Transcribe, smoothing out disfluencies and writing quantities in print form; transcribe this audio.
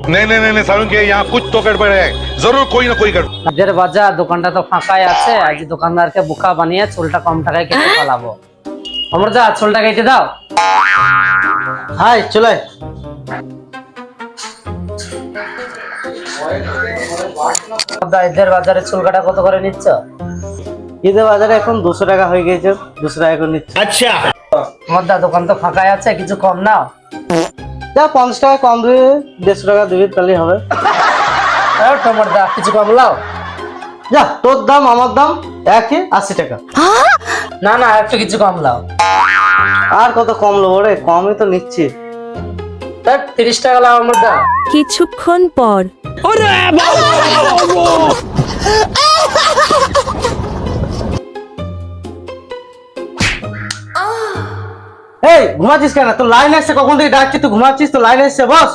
नहीं नहीं नहीं नहीं सारुंगे, यहाँ कुछ तो गड़बड़ है, जरूर कोई ना कोई गड़बड़। এদের বাজার দোকানটা তো ফাঁকাই আছে, আজ দোকানদারকে বোকা বানিয়ে চুলটা কম টাকায় কেটে ফেলাবো। অমরদা চুলটা কেটে দাও। হাই চলে অমরদা এদের বাজারে চুল কাটা কত করে নিচ্ছ? ঈদের বাজারে এখন 200 টাকা হয়ে গেছে, 200 টাকা করে নিচ্ছে। অমরদা দোকান তো ফাঁকাই আছে, কিছু কম নাও। যা 50 টাকা কম দিবে, 150 টাকা দিবি তাহলেই হবে। অমরদা কিছু কম লাও। যা তোর দাম আমার দাম একই, 80 টাকা। না না একটু কিছু কম লাও। আর কত কম লোবো রে, কমই তো নিচ্ছি। 30 টাকা লাও অমরদা। কিছুক্ষণ পর এই ঘুমাচ্ছিস কেন? তোর লাইন আসছে, কখন থেকে ডাকছি, তুই ঘুমাচ্ছিস? তো লাইন আসছে বস।